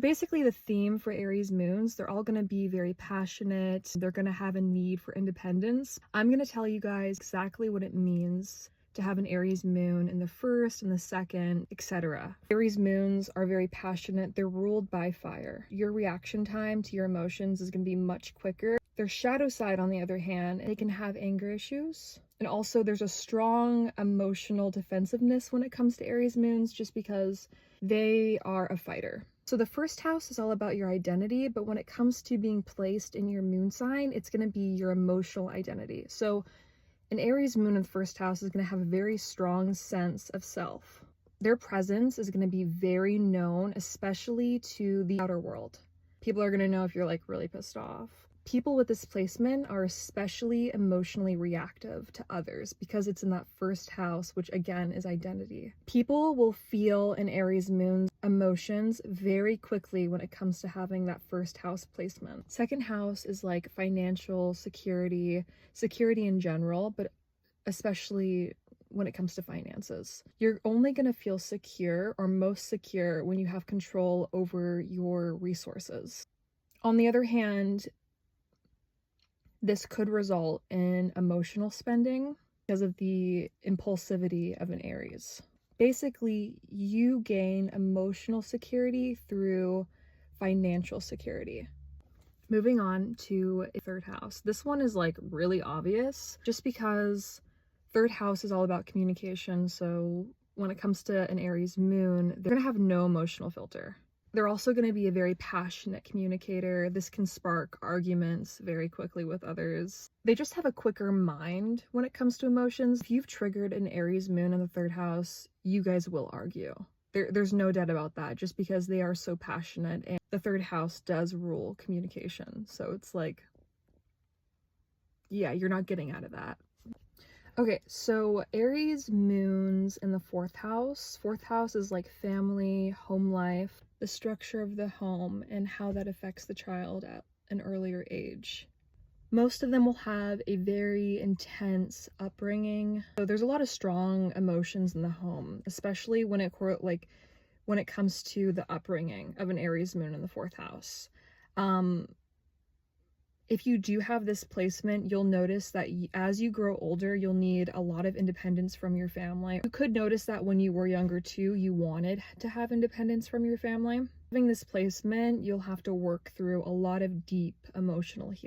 basically the theme for Aries moons, they're all going to be very passionate. They're going to have a need for independence. I'm going to tell you guys exactly what it means to have an Aries moon in the first and the second, etc. Aries moons are very passionate. They're ruled by fire. Your reaction time to your emotions is going to be much quicker. Their shadow side, on the other hand, they can have anger issues. And also there's a strong emotional defensiveness when it comes to Aries moons, just because they are a fighter. So the first house is all about your identity, but when it comes to being placed in your moon sign, it's going to be your emotional identity. So an Aries moon in the first house is going to have a very strong sense of self. Their presence is going to be very known, especially to the outer world. People are going to know if you're like really pissed off. People with this placement are especially emotionally reactive to others because it's in that first house, which again is identity. People will feel an Aries moon's emotions very quickly when it comes to having that first house placement. Second house is like financial security in general, but especially when it comes to finances. You're only going to feel secure or most secure when you have control over your resources. On the other hand, this could result in emotional spending because of the impulsivity of an Aries. Basically, you gain emotional security through financial security. Moving on to a third house. This one is like really obvious just because third house is all about communication. So when it comes to an Aries moon, they're gonna have no emotional filter. They're also going to be a very passionate communicator. This can spark arguments very quickly with others. They just have a quicker mind when it comes to emotions. If you've triggered an Aries moon in the third house, you guys will argue. There's no doubt about that, just because they are so passionate, and the third house does rule communication. So it's like, yeah, you're not getting out of that. Okay, so Aries moons in the fourth house. Fourth house is like family, home life, the structure of the home, and how that affects the child at an earlier age. Most of them will have a very intense upbringing. So there's a lot of strong emotions in the home, especially when it comes to the upbringing of an Aries moon in the fourth house. If you do have this placement, you'll notice that as you grow older, you'll need a lot of independence from your family. You could notice that when you were younger too, you wanted to have independence from your family. Having this placement, you'll have to work through a lot of deep emotional healing.